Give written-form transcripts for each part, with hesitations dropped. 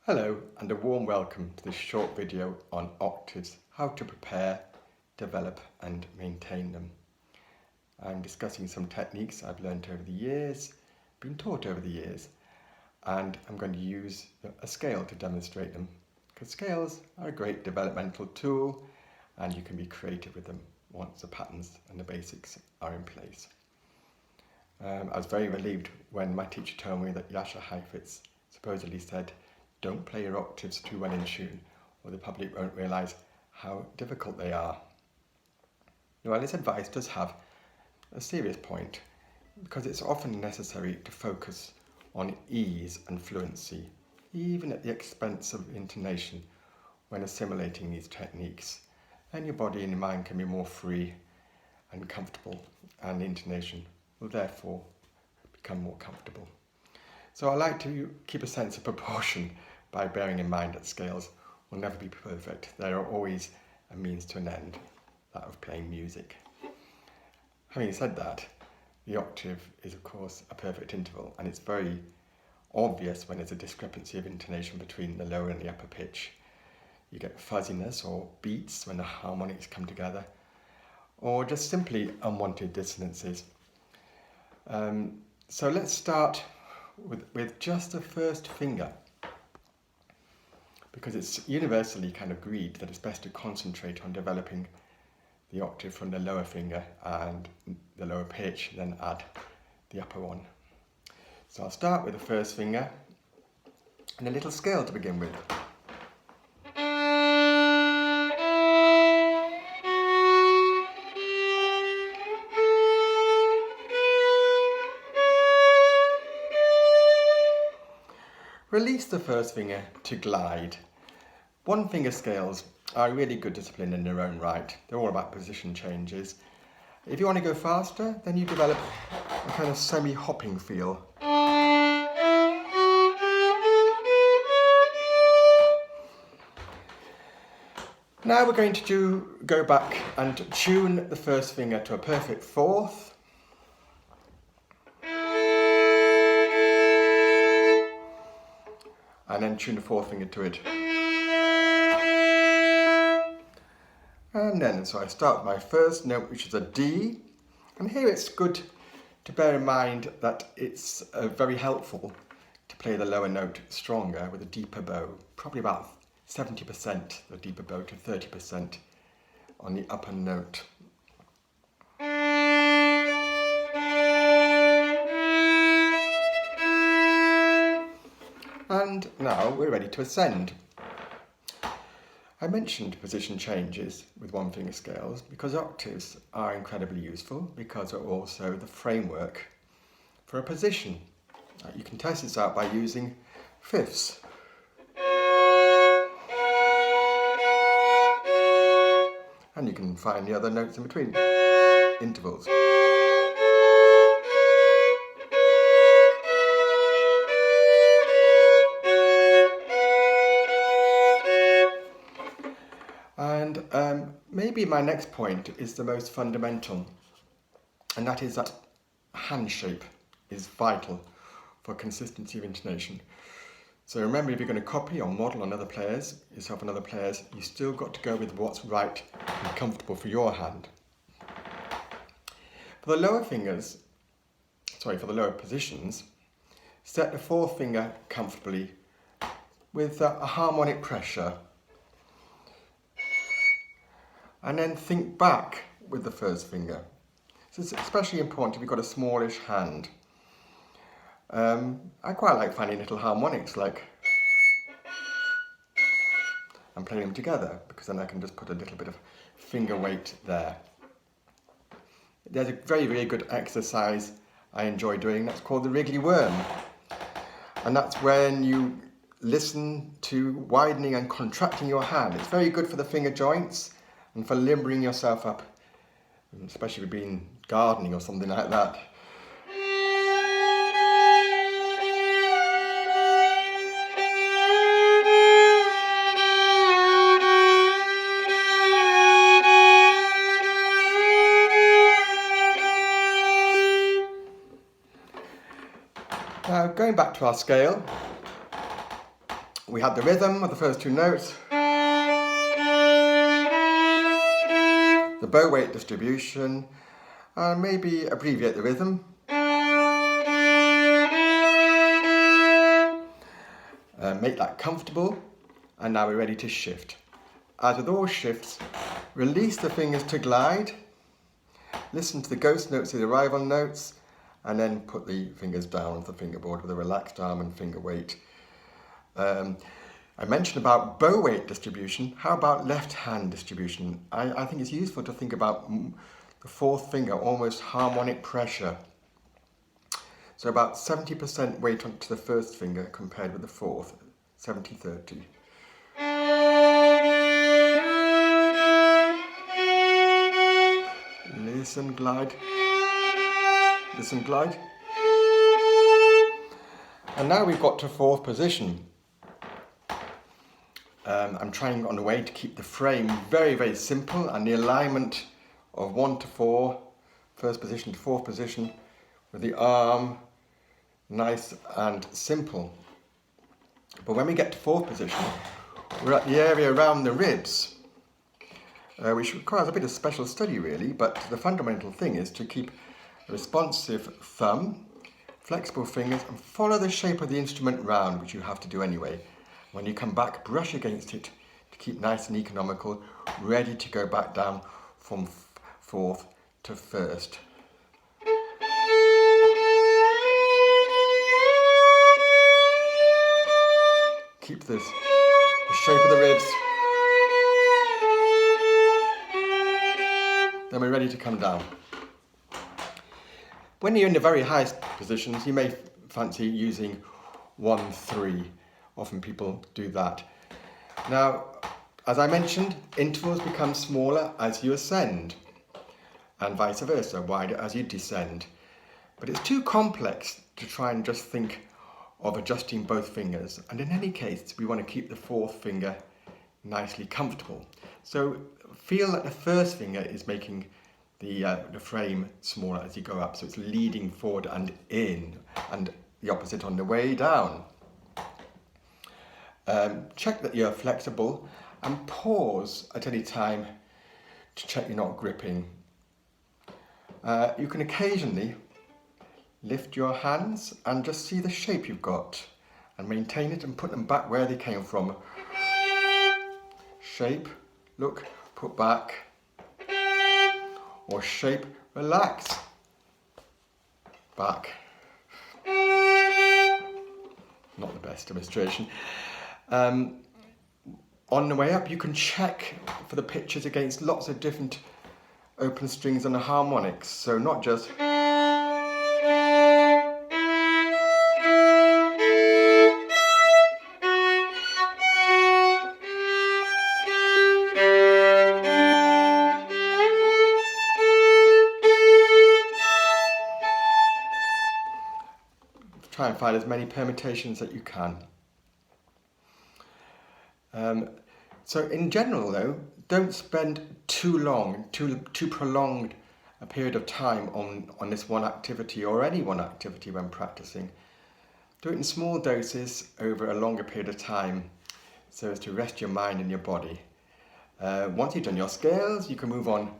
Hello and a warm welcome to this short video on octaves, how to prepare, develop and maintain them. I'm discussing some techniques I've learned over the years, been taught over the years, and I'm going to use a scale to demonstrate them because scales are a great developmental tool and you can be creative with them once the patterns and the basics are in place. I was very relieved when my teacher told me that Jascha Heifetz supposedly said, "Don't play your octaves too well in tune or the public won't realise how difficult they are." Well, this advice does have a serious point because it's often necessary to focus on ease and fluency, even at the expense of intonation when assimilating these techniques. Then your body and your mind can be more free and comfortable, and the intonation will therefore become more comfortable. So I like to keep a sense of proportion by bearing in mind that scales will never be perfect. They are always a means to an end, that of playing music. Having said that, the octave is of course a perfect interval, and it's very obvious when there's a discrepancy of intonation between the lower and the upper pitch. You get fuzziness or beats when the harmonics come together, or just simply unwanted dissonances. So let's start with just the first finger, because it's universally kind of agreed that it's best to concentrate on developing the octave from the lower finger and the lower pitch, then add the upper one. So I'll start with the first finger and a little scale to begin with. Release the first finger to glide. One finger scales are a really good discipline in their own right. They're all about position changes. If you want to go faster, then you develop a kind of semi-hopping feel. Now we're going to go back and tune the first finger to a perfect fourth. And then tune the fourth finger to it. And then, so I start with my first note, which is a D. And here it's good to bear in mind that it's very helpful to play the lower note stronger with a deeper bow, probably about 70% the deeper bow to 30% on the upper note. And now we're ready to ascend. I mentioned position changes with one finger scales because octaves are incredibly useful because they're also the framework for a position. You can test this out by using fifths. And you can find the other notes in between, intervals. And maybe my next point is the most fundamental, and that is that hand shape is vital for consistency of intonation. So remember, if you're going to copy or model on other players, yourself and other players, you still got to go with what's right and comfortable for your hand. For the lower positions, set the fourth finger comfortably with a harmonic pressure. And then think back with the first finger. So it's especially important if you've got a smallish hand. I quite like finding little harmonics like, and playing them together, because then I can just put a little bit of finger weight there. There's a very, very good exercise I enjoy doing, that's called the wriggly worm. And that's when you listen to widening and contracting your hand. It's very good for the finger joints and for limbering yourself up, especially if you've been gardening or something like that. Now, going back to our scale, we had the rhythm of the first two notes, the bow weight distribution, and maybe abbreviate the rhythm. Make that comfortable, and now we're ready to shift. As with all shifts, release the fingers to glide, listen to the ghost notes, the arrival notes, and then put the fingers down on the fingerboard with a relaxed arm and finger weight. I mentioned about bow weight distribution. How about left hand distribution? I think it's useful to think about the fourth finger, almost harmonic pressure. So about 70% weight onto the first finger compared with the fourth, 70-30. Listen, glide. Listen, glide. And now we've got to fourth position. I'm trying on the way to keep the frame very, very simple, and the alignment of 1 to 4, first position to fourth position, with the arm nice and simple. But when we get to fourth position, we're at the area around the ribs, which requires a bit of special study really, but the fundamental thing is to keep a responsive thumb, flexible fingers, and follow the shape of the instrument round, which you have to do anyway. When you come back, brush against it to keep nice and economical, ready to go back down from fourth to first. Keep the shape of the ribs. Then we're ready to come down. When you're in the very highest positions, you may fancy using 1-3. Often people do that. Now, as I mentioned, intervals become smaller as you ascend, and vice versa, wider as you descend. But it's too complex to try and just think of adjusting both fingers, and in any case we want to keep the fourth finger nicely comfortable. So feel that the first finger is making the frame smaller as you go up, so it's leading forward and in, and the opposite on the way down. Check that you're flexible and pause at any time to check you're not gripping. You can occasionally lift your hands and just see the shape you've got and maintain it and put them back where they came from. Shape, look, put back. Or shape, relax, back. Not the best demonstration. On the way up, you can check for the pitches against lots of different open strings and the harmonics. So not just try and find as many permutations that you can. So in general though, don't spend too prolonged a period of time on this one activity or any one activity when practicing. Do it in small doses over a longer period of time so as to rest your mind and your body. Once you've done your scales, you can move on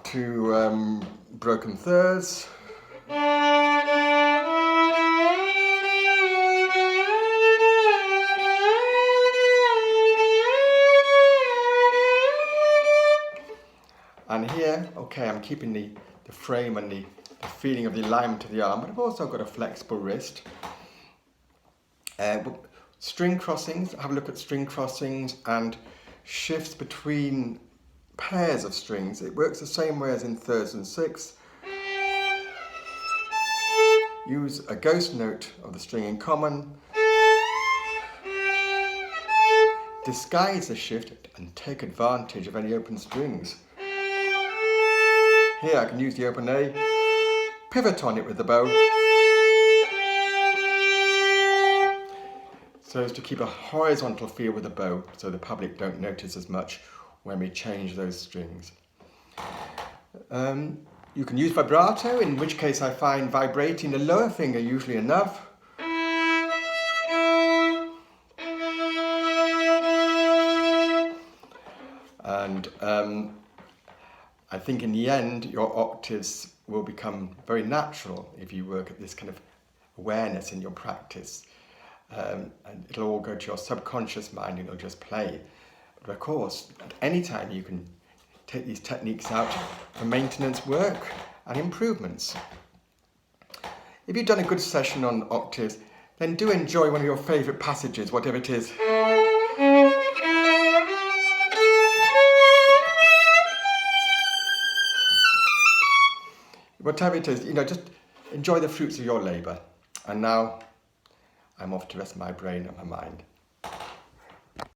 to broken thirds. And here, okay, I'm keeping the frame and the feeling of the alignment of the arm, but I've also got a flexible wrist. String crossings, have a look at string crossings and shifts between pairs of strings. It works the same way as in thirds and sixths. Use a ghost note of the string in common. Disguise the shift and take advantage of any open strings. Here I can use the open A, pivot on it with the bow, so as to keep a horizontal feel with the bow so the public don't notice as much when we change those strings. You can use vibrato, in which case I find vibrating the lower finger usually enough. And I think in the end, your octaves will become very natural if you work at this kind of awareness in your practice. And it'll all go to your subconscious mind and you'll just play. But of course, at any time you can take these techniques out for maintenance work and improvements. If you've done a good session on octaves, then do enjoy one of your favourite passages, whatever it is. Whatever it is, just enjoy the fruits of your labour. And now I'm off to rest my brain and my mind.